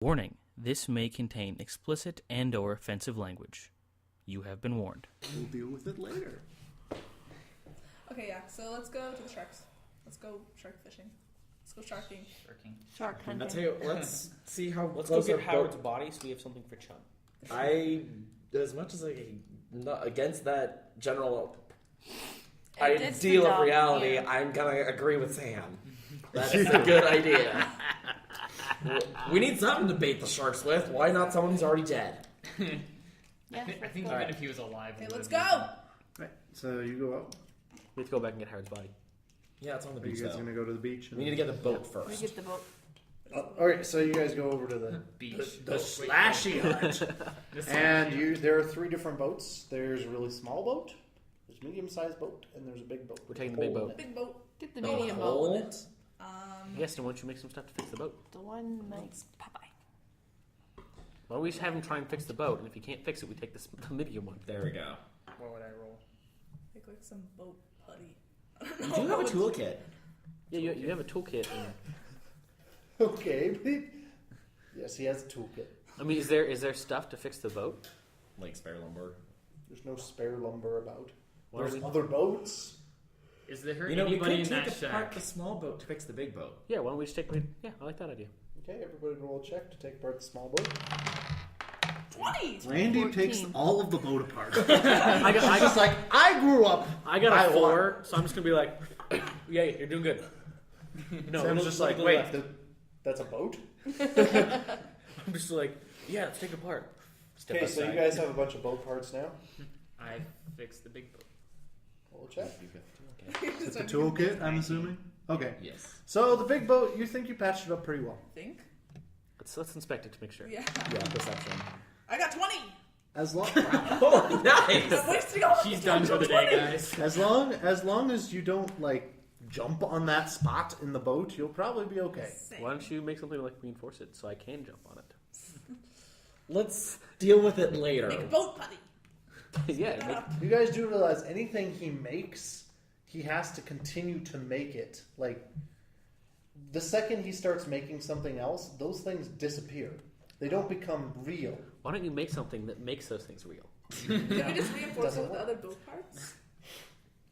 Warning, this may contain explicit and/or offensive language. You have been warned. We'll deal with it later. Okay, yeah, so let's go to the sharks. Let's go shark fishing. Let's go sharking. Shark hunting. I'll tell you, let's see how Let's go close get our Howard's boat- body so we have something for Chum. as much as I'm not against that general It's the ideal of dog, reality, yeah. I'm gonna agree with Sam. That's a good idea. We need something to bait the sharks with. Why not someone who's already dead? Yeah, I think let's even if he was alive... Okay, it let's would've go! Right, so you go out. We have to go back and get Howard's body. Yeah, it's on the Are you beach guys though. going to go to the beach? We need to get the boat go. We first. get the boat. Okay, so you guys go over to the beach. the slashy hut. And there are 3 different boats. There's a really small boat, there's a medium-sized boat, and there's a big boat. We're taking the big boat. Big boat. Get the No, medium boat. hole in it? Yes, and why don't you make some stuff to fix the boat? The one like Popeye. Why don't we just have him try and fix the boat, and if he can't fix it, we take the medium one. There we go. What would I roll? Make like some boat putty. You do have a toolkit. Yeah, you have a toolkit. And, Okay, but yes, he has a toolkit. I mean, is there stuff to fix the boat? Like spare lumber. There's no spare lumber about. Why There's don't we- other boats. Is there You know, we anybody could in that take apart shack? the small boat to fix the big boat. Yeah, why don't we just take? Yeah, I like that idea. Okay, everybody roll a check to take apart the small boat. 20! Randy 14. takes all of the boat apart. I got Just like, I grew up. I got I a 4, won. so I'm just gonna be like, yeah, you're doing good. No, Sam's look- just look like, to the wait, left. that's a boat? I'm just like, yeah, let's take it apart. Step Okay, so you outside. guys have a bunch of boat parts now. I fixed the big boat. Roll a check. It's The toolkit, I'm assuming? Okay. Yes. So the big boat, you think you patched it up pretty well. Think? Let's inspect it to make sure. Yeah. Yeah, perception. I got 20! As long Oh, nice! I'm wasting all She's done for the day, guys. as long as you don't like jump on that spot in the boat, you'll probably be okay. Why don't you make something like reinforce it so I can jump on it? Let's deal with it later. Make boat putty. Yeah, make, You guys do realize anything he makes, he has to continue to make it. Like the second he starts making something else, those things disappear. They don't become real. why don't you make something that makes those things real? Can we just reinforce Doesn't it with the work. other boat parts?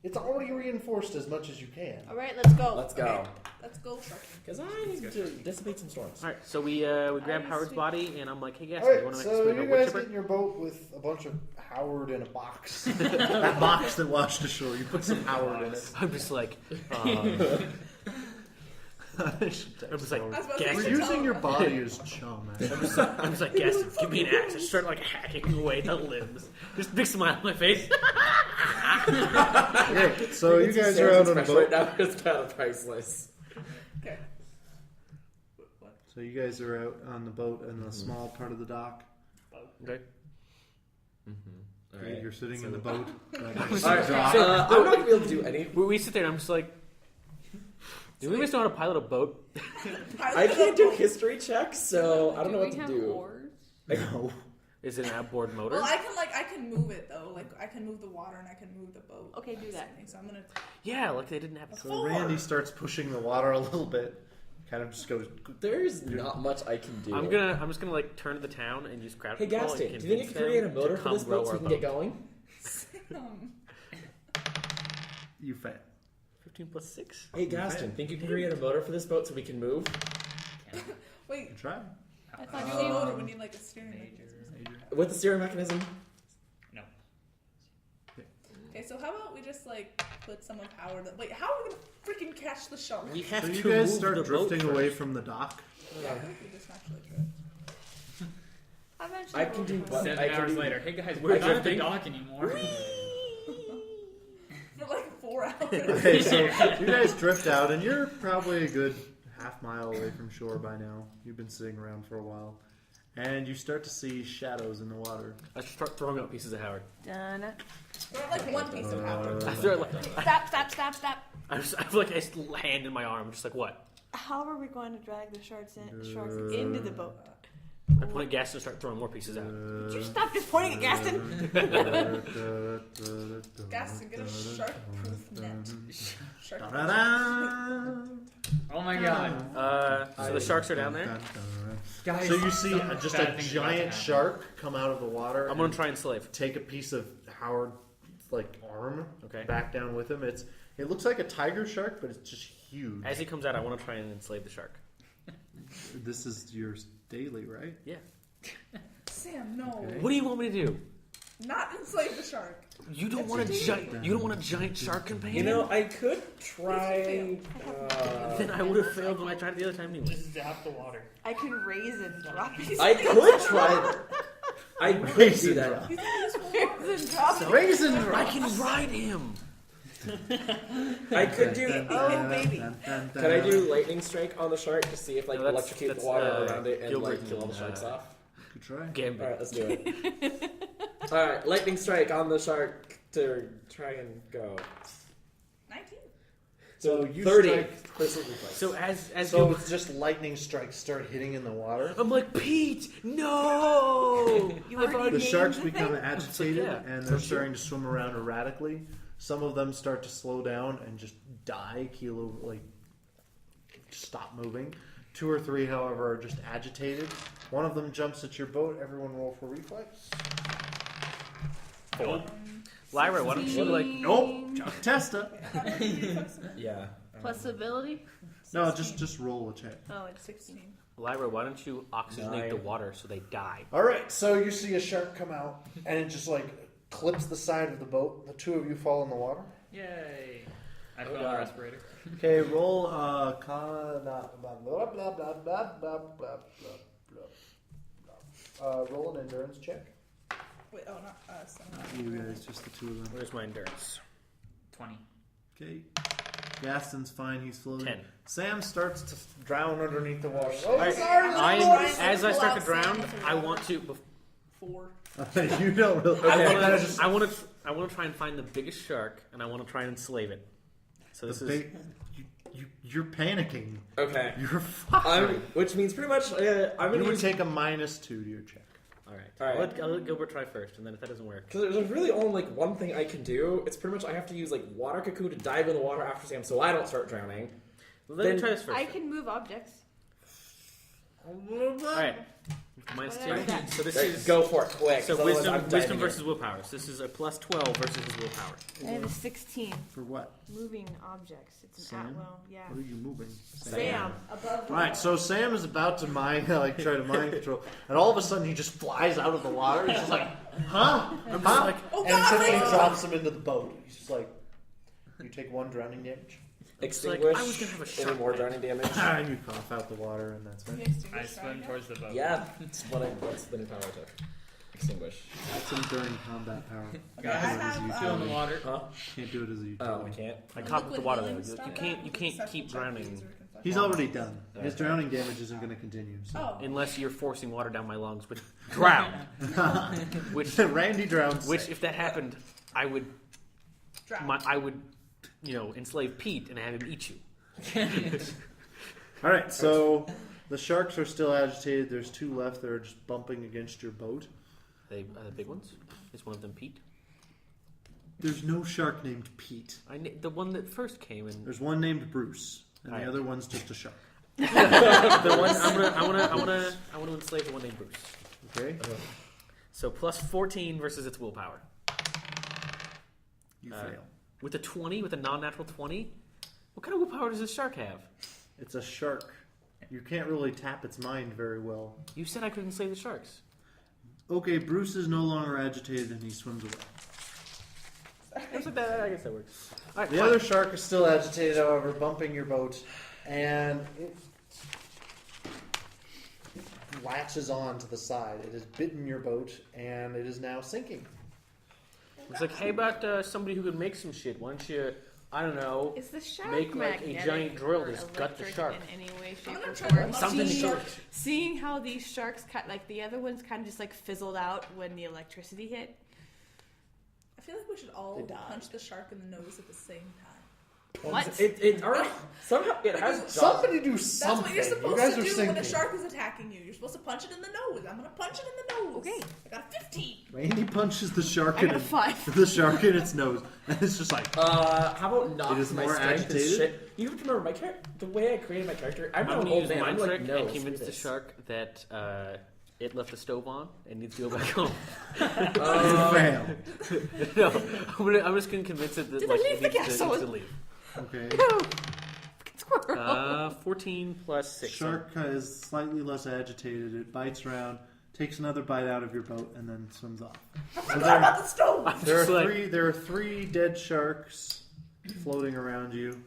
It's already reinforced as much as you can. Alright, let's go. Let's go. Okay. Let's go sharking. Because I need to dissipate some storms. All right, so we grab Howard's body, and I'm like, hey, guys, All you right, want to so make you a wood guys chipper? get in your boat with a bunch of Howard in a box. That box that washed ashore. You put some Howard in it. I'm just like, I'm just like, I was about to guess. say, We're should using tell your them. body as chum. Man. I'm just like, guess, give me an axe. I start like hacking away the limbs. Just big smile on my face. Okay, so you guys are out on a boat. Right now, it's kind of priceless. Okay. What? So you guys are out on the boat in the small part of the dock. Okay. All Okay, right. You're sitting So- in the boat. All right. I'm not gonna be able to do any. We sit there, and I'm just like, do we just know how to pilot a boat? I can't do history checks, so I don't know what to do. Oars? No. Is it an outboard motor? Well, I can move it though. Like I can move the water and I can move the boat. Okay, do that. So I'm gonna. Yeah, like they didn't have a So Randy starts pushing the water a little bit. Kind of just goes. There's not much I can do. I'm just gonna like turn to the town and use crowd Hey, control Gaston, and do you think you convince can create a them to motor for come this row boat so we our can get boat. going? You fail. 15 plus 6? Hey, Gaston, think you can create a motor for this boat so we can move? Wait. Try. I I thought need you a needed motor. We need like a steering mechanism. With the steering mechanism? No. Okay, so how about we just like put some of Howard? Wait, how are we gonna freaking catch the shark? We have So to you guys move start the boat drifting away first. from the dock. Yeah, I think we just naturally drift. Eventually I can do what? 7 I can hours do- later. Hey guys, We're we're not at the drifting. dock anymore. For like 4 hours. Okay, so you guys drift out, and you're probably a good half mile away from shore by now. You've been sitting around for a while. And you start to see shadows in the water. I start throwing out pieces of Howard. Done. We're at like one piece of Howard. I throw it like, Stop. I have like a hand in my arm. I'm just like, what? How are we going to drag the sharks into the boat? I point at Gaston and start throwing more pieces out. Would you stop just pointing at Gaston? Gaston, get a shark-proof net. Shark. Oh my god. So the sharks are down there. Guys, So you see something just bad a things about to giant happen. shark come out of the water. I'm gonna try and slave. take a piece of Howard's arm Okay. back down with him. It looks like a tiger shark, but it's just huge. As he comes out, I want to try and enslave the shark. This is yours daily, right? Yeah. Sam, no. Okay. What do you want me to do? Not enslave the shark. You don't It's want a ridiculous. giant. You don't want a giant shark companion. You know, I could try. Then I would have failed when I tried it the other time anyway. This is half the water. I can raisin drop it. I could try. I could do that. You think this will Raisin drop it. Raisin I can ride him. I could do. Oh, baby. Can I do lightning strike on the shark to see if No, that's- electrocute the that's, water around it and Gilbert kill all the and, sharks off? Good try. Gambit. All right, let's do it. All right, lightning strike on the shark to try and go. 19. So you 30. strike- Personal reflex. So as So Gilbert, it's just lightning strikes start hitting in the water. I'm like Pete. No. You I've already already- The sharks named the become thing? agitated yeah. and they're starting to swim around erratically. Some of them start to slow down and just die, stop moving. 2 or 3, however, are just agitated. One of them jumps at your boat. Everyone roll for reflex. 4. Lyra, why don't you like? Nope. Testa. Yeah. Plus ability? No, just roll a check. Oh, it's 16. Lyra, why don't you oxygenate 9. the water so they die? All right, so you see a shark come out and it just clips the side of the boat. The 2 of you fall in the water. Yay. I Oh, found God. a respirator. Okay, roll blah blah blah blah blah blah blah blah blah blah. Roll an endurance check. Wait, oh, not us. You guys, just the two of them. Where's my endurance? 20. Okay. Gaston's fine. He's floating. 10. Sam starts to drown underneath the water. All right. sorry, As I pull start out to drown, Sam. I want to. 4. You don't really. I want to try and find the biggest shark, and I want to try and enslave it. So this is. You're panicking. Okay. You're fucking. Which means pretty much I'm You gonna would use. take a -2 to your check. All right. All right. I'll let Gilbert try first, and then if that doesn't work, Because there's really only one thing I can do. It's pretty much I have to use water cocoon to dive in the water after Sam, so I don't start drowning. let me Then- try this first. I can move objects. All right. Minus 2. Whatever that- So this Right, is. go for it, quick. So 'cause otherwise I'm wisdom diving versus willpower. So this is a plus 12 versus his willpower. I have a 16. For what? Moving objects. It's an Sam? at-will. Yeah. What are you moving? Sam. Above the Right, so Sam is about to try to mind control, and all of a sudden he just flies out of the water. He's just like, huh? I'm just Huh? like, Oh, And God, simply wait. drops him into the boat. He's just like, you take 1 drowning damage. Extinguish. I was gonna have a any shark more bite. drowning damage. And you cough out the water, and that's it. I swim towards the boat. Yeah, that's the new power I took. Extinguish. That's an enduring combat power. Guys, Can't do it as a still in the utility. water. Huh? Can't do it as a Oh, utility. I can't. I caught with the water though. You can't keep drowning He's already done. His drowning damage isn't going to continue. So. Oh. unless you're forcing water down my lungs, which drown. which Randy drowns. if that happened, I would Drown. enslave Pete and have him eat you. All right, so the sharks are still agitated. There's 2 left that are just bumping against your boat. They the big ones. Is one of them Pete? There's no shark named Pete. The one that first came and There's one named Bruce, and Alright. the other one's just a shark. the one I want to enslave the one named Bruce. Okay. So plus 14 versus its willpower. You Uh, fail. With a 20, with a non-natural 20, what kind of willpower does this shark have? It's a shark. You can't really tap its mind very well. You said I could enslave the sharks. Okay, Bruce is no longer agitated and he swims away. I guess that works. All right, The fine. other shark is still agitated, however, bumping your boat, and it latches on to the side. It has bitten your boat, and it is now sinking. It's like, hey, about somebody who could make some shit. Why don't you, I don't know, Is the shark Make, like, a magnetic giant drill or to just gut the electric shark? in any way, I'm shape, gonna or try to form? something See- to Seeing how these sharks, the other ones kind of just fizzled out when the electricity hit. I feel like we should all They died. punch the shark in the nose at the same time. What? It already somehow it has jaws. Somebody do That's something. what you're You supposed guys to are do sinking. when a shark is attacking you. You're supposed to punch it in the nose. I'm gonna punch it in the nose. Okay. I got a 15. Randy punches the shark I in got a 5. the shark in its nose, and it's just like, How about not? It is My more strength is agitated? shit. You have to remember my character. The way I created my character, I'm I'm not gonna old use man. my I'm like, trick no, and convince the shark that it left the stove on and needs to go back home. fail. No, I'm just gonna convince it that Did like, I leave it the needs castle? to leave. Okay. No. Squirrel. 14 plus 6. Shark is slightly less agitated. It bites around, takes another bite out of your boat, and then swims off. I forgot about the stove. I'm There just are like, three. There are 3 dead sharks floating around you,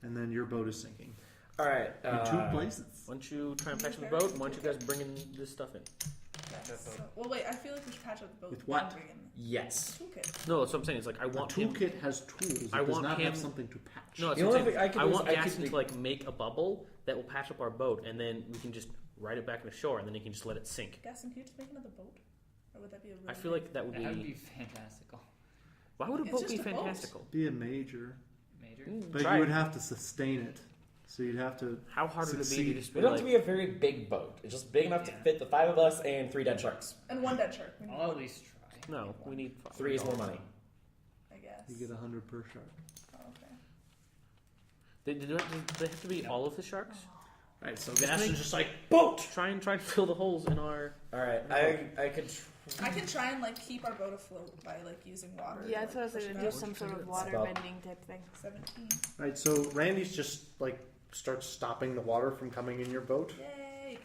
and then your boat is sinking All right. in 2 places. why don't you try and patch up the boat? Why don't you guys bring in this stuff in? So, well, wait. I feel like we should patch up the boat. With what? and bring in Yes. the toolkit. No, that's what I'm saying. It's like I A want him. toolkit has tools. It I does want not him- have something to patch. No, that's The what I'm only saying. thing I can I do is want I Gaston can- to like make a bubble that will patch up our boat, and then we can just ride it back to the shore, and then he can just let it sink. Gaston, can you just make another boat? Or would that be a really I feel like that would That would be. be fantastical. Why would a It's boat be just a boat. fantastical? Be a major, Major. but Try you it. would have to sustain it. So you'd have to. How hard would it be succeed. to just We be don't like? have to be a very big boat. It's just big enough to Yeah. fit the 5 of us and 3 dead sharks. And one dead shark. We need I'll one, at least try. No, we need 5. 3 is more money. I guess. You get 100 per shark. Oh, okay. Do they have to be all of the sharks? Right. So Gaston's just like, Try and fill the holes in our. All right. I could. I can try and like keep our boat afloat by like using water. Yeah, to, that's what I was push going it to do. out. Some sort of It's water about- bending type thing. 17. right. So Randy's just like starts stopping the water from coming in your boat. Yay.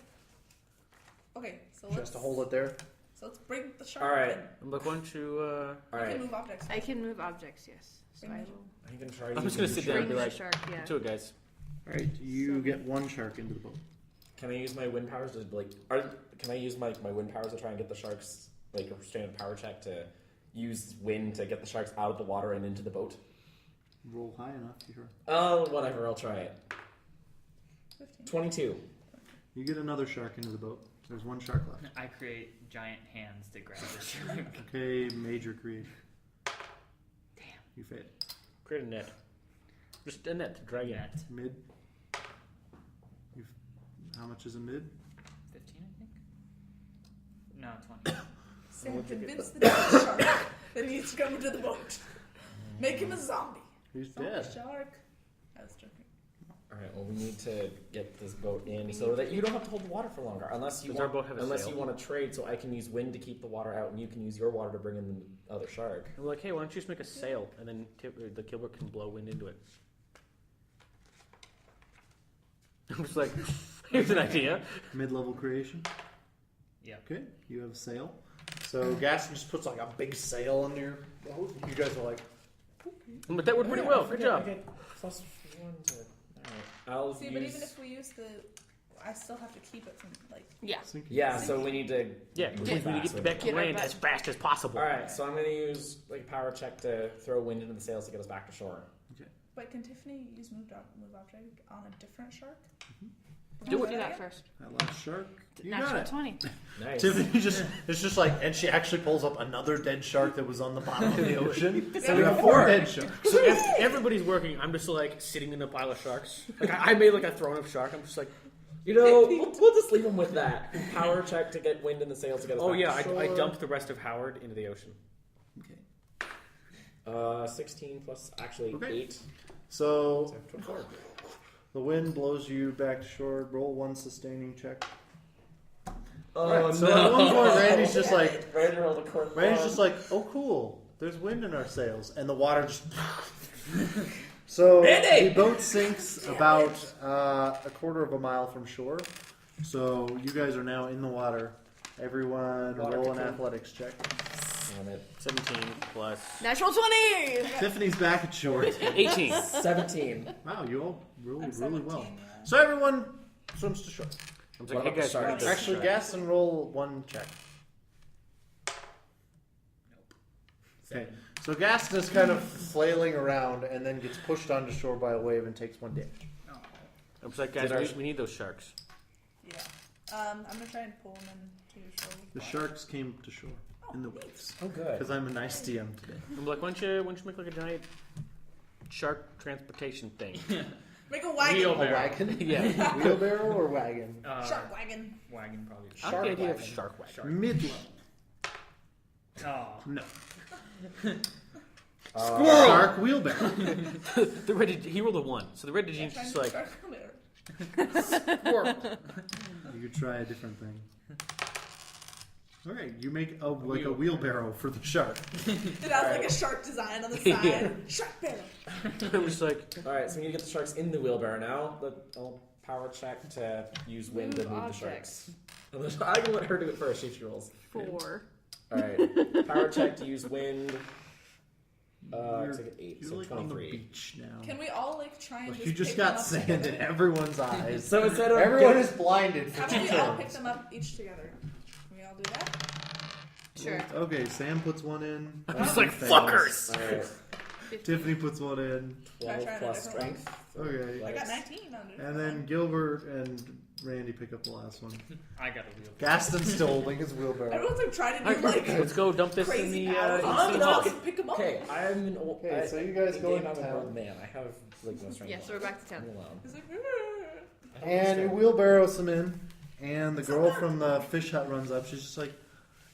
Okay, so She has let's to hold it there. So let's bring the shark All right. in. I'm like, why don't you? All We right. can move objects. I can move objects, yes. So I will I can try. I'm just gonna using- sit down and bring be the like, shark, yeah. to it, guys. All right. You get 1 shark into the boat. Can I use my wind powers to like? Can I use my wind powers to try and get the sharks like a standard power check to use wind to get the sharks out of the water and into the boat? Roll high enough. Sure. Oh, whatever. I'll try it. 15. 22. You get another shark into the boat. There's 1 shark left. I create giant hands to grab the shark. Okay, major creation. Damn. You fail. Create a net. Just a net to drag in. Net. Mid. How much is a mid? 15, I think. No, 20. Sam, convince the dead shark that he needs to come into the boat. Make him a zombie. He's Zombie dead. shark. I was joking. All right. Well, we need to get this boat in so that you don't have to hold the water for longer, unless you Does want. our boat have a unless sail? you want to trade, so I can use wind to keep the water out, and you can use your water to bring in the other shark. I'm like, hey, why don't you just make a sail, and then the Gilbert can blow wind into it. I'm just like, here's an idea. Mid-level creation. Yeah. Okay, you have a sail. So Gaston just puts like a big sail under your boat. You guys are like, But that worked pretty well. Good job. I get +1 to. All right. I'll See, use. but even if we use the, I still have to keep it from like. Yeah. Sinking. Yeah. So we need to. Yeah, move we need to fast get with back it. to Get our land butt- as fast as possible. All right. So I'm going to use like power check to throw wind into the sails to get us back to shore. Wait, can Tiffany use move object on a different shark? Do Do that first. That last shark. You Natural got it. 20. Nice. Tiffany just, it's just like, and she actually pulls up another dead shark that was on the bottom of the ocean. So we have 4 dead sharks. So if everybody's working, I'm just like sitting in a pile of sharks. Like I made like a throne of shark. I'm just like, You know, we'll just leave them with that. Power check to get wind in the sails to get us oh back yeah, to shore. I dumped the rest of Howard into the ocean. Okay. 16 plus actually Okay. 8. So So 24. the wind blows you back to shore. Roll 1 sustaining check. Oh Right, so at one point, Randy's just like, Randy rolled a court. Randy's just like, oh cool, there's wind in our sails, and the water just. So Randy! the boat sinks about a quarter of a mile from shore. So you guys are now in the water. Everyone, Water roll an control. athletics check. Damn it. 17 plus Natural 20! Tiffany's back at shore. 18. 17. Wow, you all rolled I'm really 17, well. yeah. So everyone swims to shore. I'm What like, hey about the guys, shark? we need to- Actually, Gaston, roll 1 check. Okay. So Gaston is kind of flailing around and then gets pushed onto shore by a wave and takes 1 damage. Oh. I'm just like, guys, Did our- we need those sharks. Yeah. I'm gonna try and pull them into shore. The sharks came to shore in the waves. Oh, good. Because I'm a nice DM today. I'm like, why don't you make like a giant shark transportation thing. Make a wagon. A Wheelbarrow. wagon? Yeah. Wheelbarrow or wagon? Shark wagon. Wagon probably. I like the idea of wagon. shark wagon. Mid-level. Oh. No. Squirrel! Shark wheelbarrow. The red, he rolled a 1, so the red Digine's just like, squirrel. You could try a different thing. Okay, you make a wheelbarrow for the shark. It has like a shark design on the side. Yeah. Shark barrel. I'm just like, Alright, so we need to get the sharks in the wheelbarrow now. I'll power check to use wind to move the sharks. I can let her do it first, see if she rolls. 4. Alright, power check to use wind. You're, It's like an 8, you're so like on the 23. beach now. Can we all like try and Like, just you just pick got them up sand together? in everyone's eyes. So instead of Everyone is blinded for How 2 about we all pick turns. them up each together? Can we all do that? Sure. Okay, Sam puts one in. I'm just like, Fails. fuckers! Alright, Tiffany puts one in. Try 12 a plus different strength. Okay. I got Athletics. 19 on it. And then Gilbert and Randy pick up the last one. I got a wheel. Gaston's still holding his wheelbarrow. Everyone's like trying to do Alright, like let's go dump this in crazy the powers. I'm city not- hall. Just pick them up. Okay, I'm an old. Okay, so you guys in go game, into I'm an old town. man. I have like no strength. Yeah, so we're back to town. I'm alone. He's like, I don't And you understand. wheelbarrow some in. And the girl from the fish hut runs up. She's just like,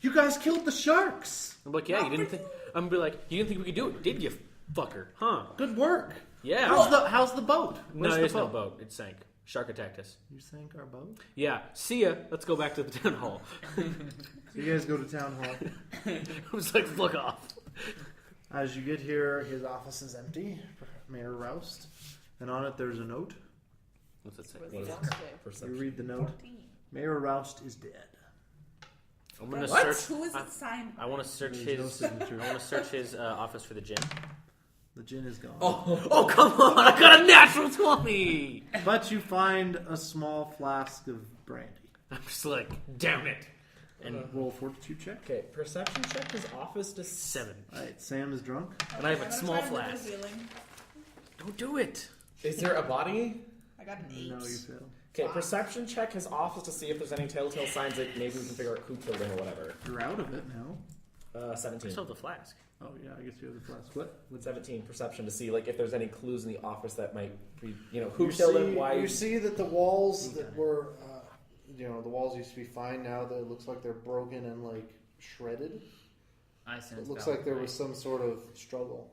"You guys killed the sharks. I'm like, yeah, you didn't think, I'm gonna be like, you didn't think we could do it, did you, fucker? Huh? Good work. Yeah. How's the boat? No, Where's the there's no boat. It sank. Shark attacked us. You sank our boat. Yeah. See ya. Let's go back to the town hall. So you guys go to town hall. I was like, fuck off. As you get here, his office is empty. Mayor Roust, and on it there's a note. What's that say? What's What is the it? last day? You Perception. read the note. 14. Mayor Roust is dead. I'm gonna What? search. Who is it signed? I want to search There's no his. signature. I want to search his office for the gin. The gin is gone. Oh come on! I got a natural 20. But you find a small flask of brandy. I'm just like, damn it. And roll a fortitude check. Okay, perception check his office to 7. Alright, Sam is drunk. And I have a I'm gonna small try and live flask. with healing. Don't do it. Is there a body? I got an 8. No, you fail. Okay, perception check his office to see if there's any telltale signs that maybe we can figure out who killed him or whatever. You're out of it now. 17. I still have the flask. Oh yeah, I guess you have the flask. What? With 17 perception to see like if there's any clues in the office that might be, who You killed see, him, why. You see that the walls that were, the walls used to be fine. Now that it looks like they're broken and like shredded. I sense It looks that like there way. was some sort of struggle.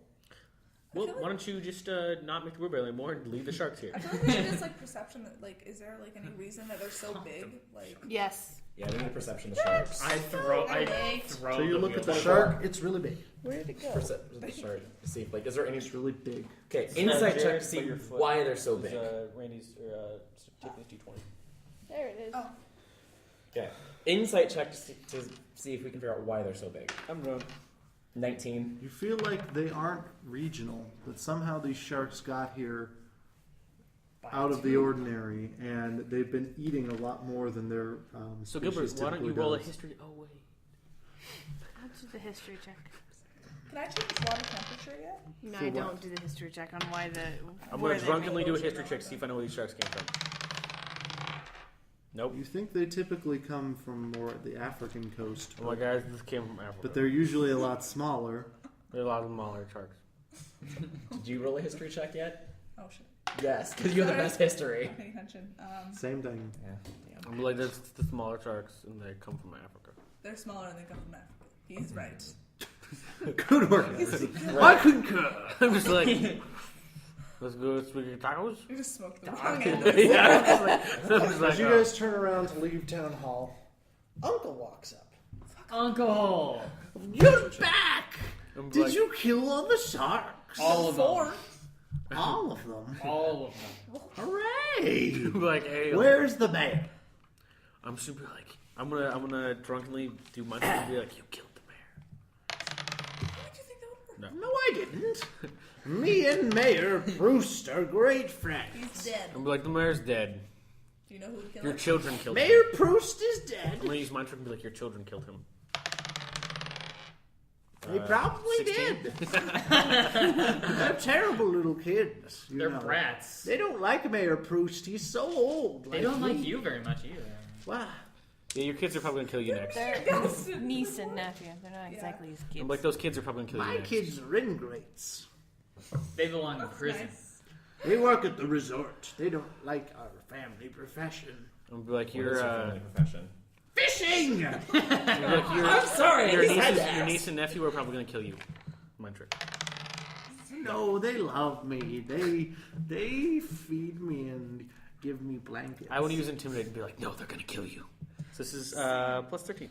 Well, feel like- why don't you just not make the wheelbarrow anymore and leave the sharks here? I feel like we should just like perception that like is there like any reason that they're so big? Like Yes. Yeah, we need perception to sharks. I throw So you look at the wheelbarrow. shark. It's really big. Where'd it go? Perception to shark to see if like is there any. It's really big. Okay, insight check Jared, to see put your foot- why they're so big. Randy's Tiffany's D20. There it is. oh, Okay, insight check to see if we can figure out why they're so big. I'm drunk. 19. You feel like they aren't regional, that somehow these sharks got here out of the ordinary, and they've been eating a lot more than their So species Gilbert, why don't you typically roll a does. history? Oh wait. I'll do the history check. can I check the water temperature yet? No, For I what? don't do the history check on why the. I'm where gonna they drunkenly came. do a history check to see if I know where these sharks came from. Nope. You think they typically come from more the African coast, Oh my god, this came from Africa. but they're usually a lot smaller. There are a lot of smaller sharks. Did you roll a history check yet? Oh shit. Yes, because you have the best history. Pay attention. Same thing. Yeah. I'm like, that's the smaller sharks, and they come from Africa. They're smaller and they come from Africa. He's right. Good work. I concur. I'm just like, let's go speak tacos. You just smoked them. Yeah. I'm just like, As you guys turn around to leave town hall, Uncle walks up. Uncle! You're back. I'm Did like, you kill all the sharks? All of them. Four. All of them. All of them. Hooray! I'm like, hey, Where's the mayor? I'm super like, I'm gonna drunkenly do my thing and be like, you killed the mayor. How did you think that would work? No, I didn't. Me and Mayor Bruce are great friends. He's dead. I'm like, the mayor's dead. Do you know who killed Your him? children killed him. Mayor Proust is I'm dead. gonna use my trick and be like, your children killed him. They probably 16. did. They're terrible little kids. You They're know. brats. They don't like Mayor Proust. He's so old. They don't like me. you very much either. Wow. Yeah, your kids are probably gonna kill you next. They're niece and nephew. They're not exactly his kids. I'm like, those kids are probably gonna kill you My next. kids are ingrates. They belong in That's prison. nice. They work at the resort. They don't like our family profession. I'm gonna be like, What you're is your family profession? Fishing! you're like, I'm sorry. your I had to your ask. niece and nephew are probably gonna kill you. Mind trick. No, they love me. They feed me and give me blankets. I want to use intimidate and be like, no, they're gonna kill you. So this is plus 13.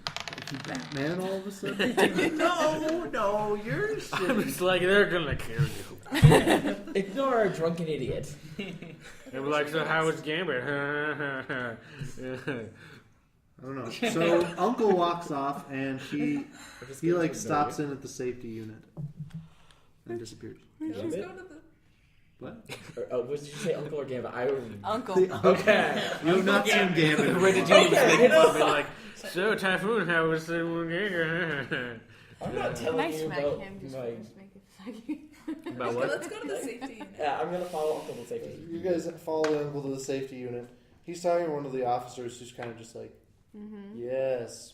Batman all of a sudden. no, you're I'm silly. just like, they're gonna kill you. Ignore our drunken idiot. They were like, so how was Gambit? I don't know. So Uncle walks off and he like stops in at the safety unit and disappears. Okay, let's go to the. What? What did you say, Uncle or Gambit? Uncle. Okay. You have not seen Gambit. Where did you make fun of me like, so Typhoon, how was the I'm not Can telling I you smack about him just my... to make it funny? About Okay, what? let's go to the safety unit. Yeah, I'm gonna follow Uncle to safety. You guys follow the Uncle to the safety unit. He's talking to one of the officers who's kind of just like, yes,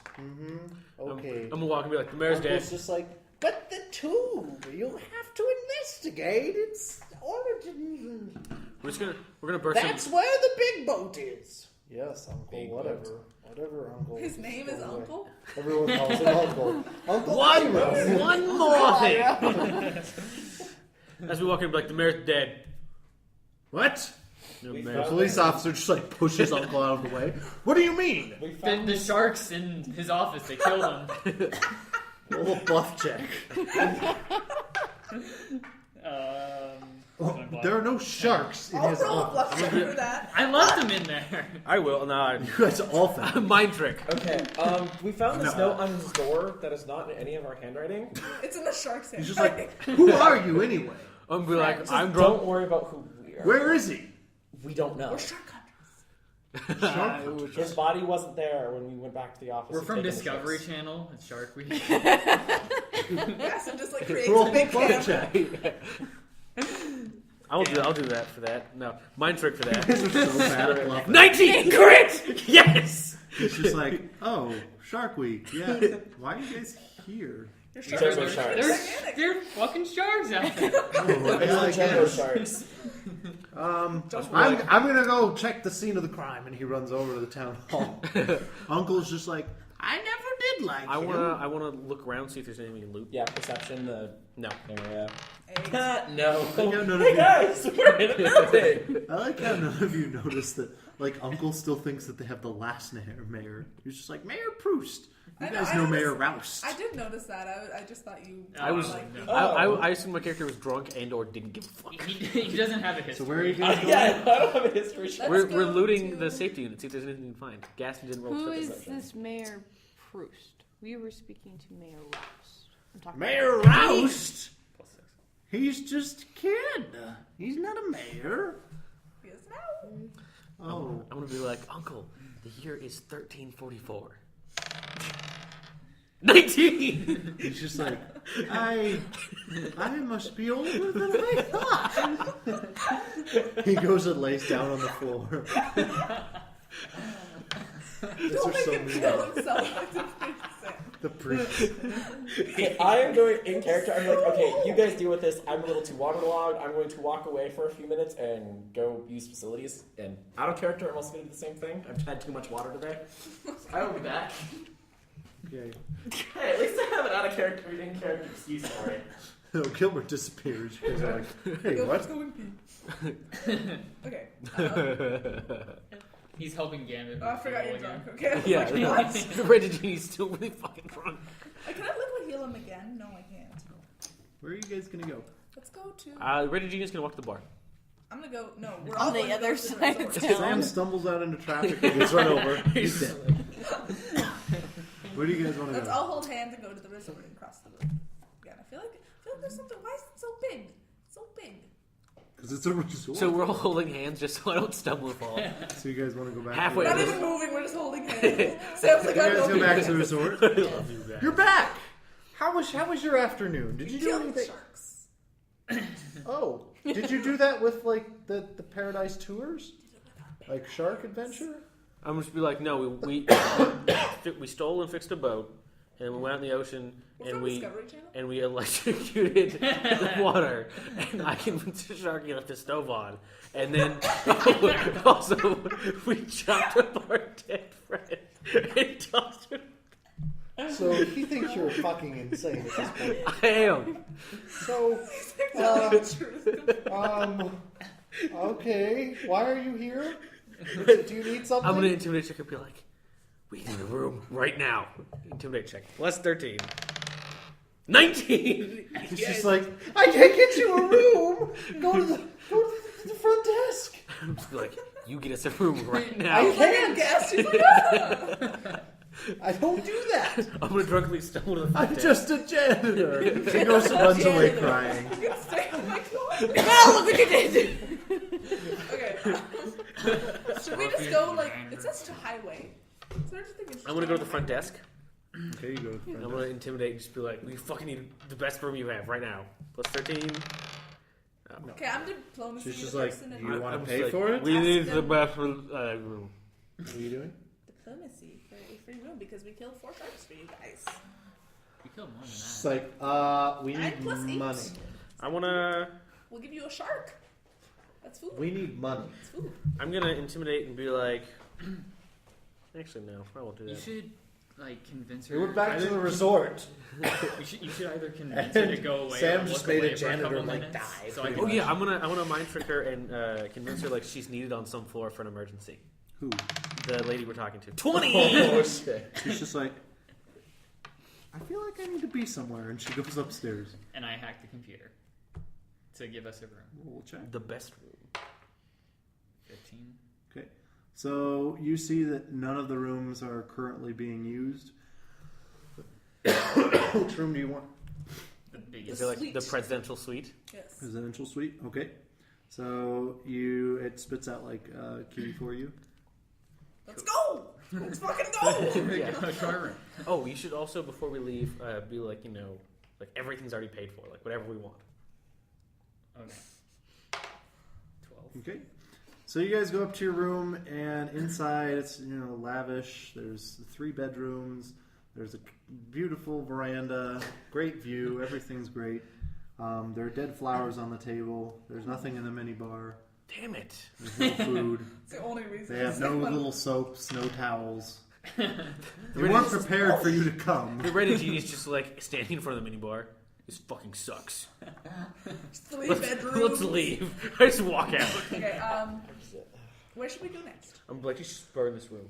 okay. I'm gonna walk and be like, the mayor's dead. Uncle's just like, but the tube, you'll have to investigate its origins. We're gonna burst That's in. where the big boat is. Yes, Uncle, Big whatever. boat. Whatever, Uncle. His name is Go away. Uncle? Everyone calls him Uncle. Uncle One Ira. more thing. As we walk in, be like, the mayor's dead. What? The We mayor's The found- police officer just like pushes Uncle out of the way. What do you mean? We The, found the this- sharks in his office, they killed him. A little bluff check. Oh, there are no sharks in I'll his roll a office. bluff check for that. I left him in there. I will. No, You guys all found. mind trick. Okay, we found this No. note on his door that is not in any of our handwriting. It's in the shark's hand. He's just like, who are you anyway? I'm gonna be like, Just I'm don't drunk. worry about who we are. Where is he? We don't know. We're shark hunters. His body wasn't there when we went back to the office. We're to from take him Discovery trips. Channel. It's Shark Week. Yeah, so just like creates Roll a big bluff camp. check. I'll do that for that. No, mind trick for that. These are so bad at bluffing. 19 crit. Yes. It's just like, oh, Shark Week. Yeah. Why are you guys here? You're Because shark we're hunters. sharks. You're There's, gigantic. there are fucking sharks out there. Oh, It's I the Jumbo guess. Sharks. I'm gonna go check the scene of the crime, and he runs over to the town hall. Uncle's just like, I never did like I him. wanna look around, see if there's any loot. Yeah, perception, the No. area. Hey. No. I like how none of Hey you- guys, we're in a building. I like how none of you noticed that, like, Uncle still thinks that they have the last mayor. He's just like, Mayor Proust. You I know, guys I know noticed- Mayor Roust. I did notice that. I just thought you. I was. Like, no. I assumed my character was drunk and or didn't give a fuck. He doesn't have a history. So where are you guys going? Yeah, I don't have a history check. Let's We're go looting to- the safety unit. See if there's anything to find. Gaston didn't roll Who for is perception. this Mayor Proust? We were speaking to Mayor Rouse. I'm talking Mayor about Roust? He's just a kid. He's not a mayor. Yes, now. Oh. I'm gonna be like, Uncle, the year is 1344. 19. He's just like, I must be older than I thought. He goes and lays down on the floor. These Don't are make so him mean. kill himself. The priest. Okay, I am going in character. I'm like, okay, you guys deal with this. I'm a little too waterlogged. I'm going to walk away for a few minutes and go use facilities. And out of character, I'm also going to do the same thing. I've had too much water today. I will be back. Okay. Hey, at least I have an out of character, in character excuse for it. No, Gilbert disappears. You guys are like, hey, Go, what? let's go and pee. Okay. He's helping Gambit. Oh, I forgot you're again. drunk. Okay. Yeah, Like, what? Regigine's still really fucking drunk. Can I liquid heal him again? No, I can't. Where are you guys gonna go? Let's go to. Regigine's gonna walk to the bar. I'm gonna go. No, we're all on the going to other go to the side of resort. town. Sam stumbles out into traffic and gets run over. He's dead. Where do you guys want to Let's go? all hold hands and go to the resort and cross the road. Again, I feel like there's something. Why is it so big? So big. Because it's a resort. So we're all holding hands just so I don't stumble and fall. So you guys want to go back? Halfway. We're To not the... even moving. We're just holding hands. Sam's like, You I guys don't go know. back to the resort. I love you guys. You're back. How was your afternoon? Did you do Kill anything? sharks. Oh, did you do that with like the Paradise Tours, like Shark Adventure? I'm just be like, no, we stole and fixed a boat, and we went out in the ocean, What's and on we Discovery Channel? and we electrocuted the water, and I convinced the shark he left the stove on, and then also we chopped up our dead friend and tossed him. So he thinks you're fucking insane at this point. I am. So, okay, why are you here? Do you need something? I'm gonna intimidate check and be like, we need a room right now. Intimidate check. Plus 13. 19! He's just like, I can't get you a room. Go to the front desk. I'm just like, you get us a room right now. I I can't. guess she's like, I don't do that. I'm gonna drunkenly stumble to the front I'm desk. just a janitor. She goes runs away crying. I'm gonna stay on my closet. Oh, look what you did! Okay. Should we just go like it says to highway? So I just think it's I'm gonna go to the front desk. Okay, you go. to the I'm front gonna intimidate and just be like, we fucking need the best room you have right now. Plus 13. Okay, I'm diplomacy. She's just the like, person and- you wanna I'm pay just for it? We Ask need them. the best room. What are you doing? Diplomacy for a free room because we killed 4 sharks for you guys. You killed more than It's that. like, we 9 need plus 8. money. I wanna. We'll give you a shark. That's food. We need money. It's food. I'm gonna intimidate and be like. Actually, no, I won't do You that. should like convince We her. went back to either- the resort. You should either convince her to go away. Sam or just look made a away for janitor, couple like, minutes, die So I pretty can Oh yeah, I wanna mind trick her and convince her like she's needed on some floor for an emergency. Who? The lady we're talking to. 20. Oh shit. She's just like, I feel like I need to be somewhere, and she goes upstairs. And I hacked the computer to give us a room. We'll check. The best room. 15. Okay. So you see that none of the rooms are currently being used. Which room do you want? The Is biggest. it like Suite. the presidential suite? Yes. Presidential suite. Okay. So it spits out like a key for you. Let's go. Let's fucking go. Yeah. Try room. Oh, you should also before we leave be like like everything's already paid for, like whatever we want. Okay. 12. Okay. So you guys go up to your room, and inside it's lavish. There's 3 bedrooms. There's a beautiful veranda, great view. Everything's great. There are dead flowers on the table. There's nothing in the minibar. Damn it! There's no food. It's the only reason. They have It's no like, little soaps, no towels. They Ready- weren't prepared for you to come. The Reddit genius just like standing in front of the minibar. This fucking sucks. 3 Let's bedrooms. leave. I just walk out. Okay. Where should we go next? I'm like, you should burn this room.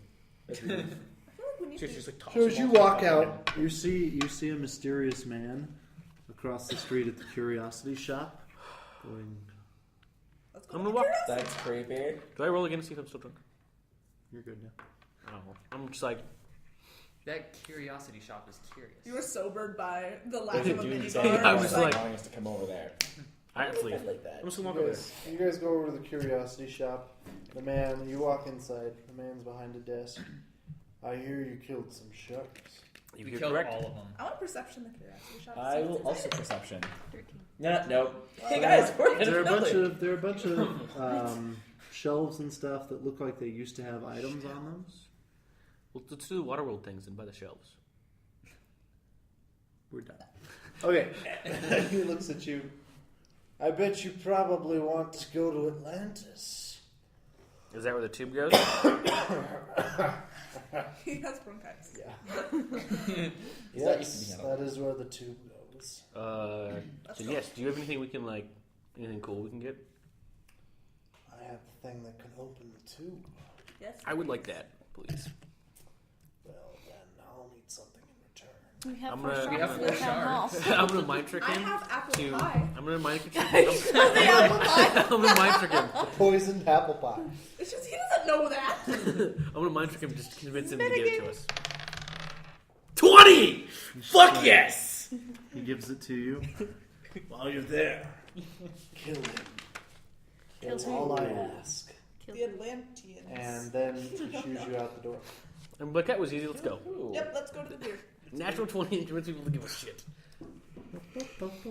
As we leave. I feel like we need She to. just like toss So them as you all walk out. out, You see a mysterious man across the street at the curiosity shop. Going, Let's go. I'm to gonna the walk. curiosity. That's creepy. Do I roll again to see if I'm still drunk? you're good now. I don't know. I'm just like, That curiosity shop is curious. You were sobered by the lack The of a dude minibar. saying I was was like- allowing us to come over there. I have to leave. Like that. I'm just gonna walk you over guys go over to the curiosity shop. You walk inside. The man's behind a desk. I hear you killed some sharks. there. We You're killed correct. all of them. I want perception the curiosity shop. I will also perception. 13. No. Hey guys, we're There are a bunch building. of shelves and stuff that look like they used to have items on them. Well, let's do the Waterworld things and buy the shelves. We're done. Okay. He looks at you. I bet you probably want to go to Atlantis. Is that where the tube goes? He has bronchitis. Yeah. That used to be Yes, yellow. that is where the tube goes. So yes. Do you have anything we can like? Anything cool we can get? I have the thing that can open the tube. Yes. I would like that, please. Well, then I'll need something in return. We have I'm 4 gonna- sharks we have in four the town hall. I'm gonna mind trick I him. have apple To pie. I'm gonna mind trick him. The apple pie. I'm gonna mind trick him. Poisoned apple pie. It's just he doesn't know that. I'm gonna mind trick him. Just convince him to give it to us. 20. Fuck yes. He gives it to you. While you're there, kill him. That's Kill all I who? ask. The Atlanteans. And then he shoos you out the door. And but that was easy. Let's go. Ooh. Yep, let's go to the beer. Natural 20 and convince people to give a shit.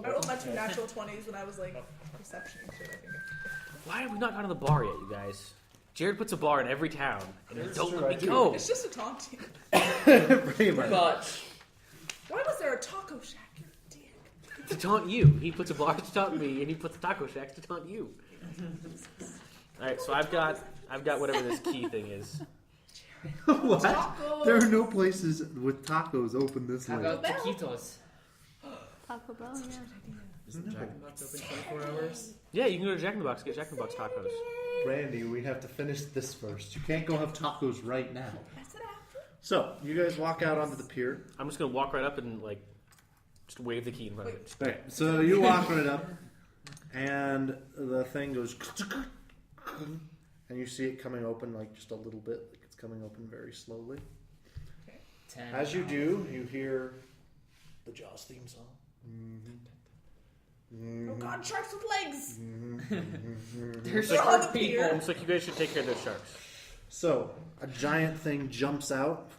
I rolled my 2 natural 20s when I was like perception and shit, I think. Why have we not gone to the bar yet, you guys? Jared puts a bar in every town, and you That's don't true, let I me do. go. It's just a taunting. Pretty Pretty much. Why was there a taco shack? You're a dick. To taunt you. He puts a bar to taunt me, and he puts taco shacks to taunt you. All right, so I've got whatever this key thing is. What? Tacos. There are no places with tacos open this How late. about taquitos? Taco Bell, yeah. Isn't Jack in the Box open 24 hours? Yeah, you can go to Jack in the Box, get Jack in the Box tacos. Randy, we have to finish this first. You can't go have tacos right now. I said after. So you guys walk out onto the pier. I'm just gonna walk right up and like just wave the key in front of it. Okay, so you walk right up, and the thing goes, and you see it coming open like just a little bit, like it's coming open very slowly. 10. As you do, you hear the Jaws theme song. Oh God, sharks with legs. They're They're on the shark pier. people. Looks like you guys should take care of those sharks. So, a giant thing jumps out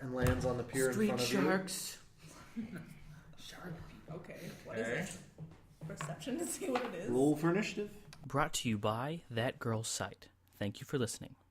and lands on the pier in front of sharks. Shark people. Okay, what is it? Perception to see what it is. you. Roll for initiative. Brought to you by That Girl's Site. Thank you for listening.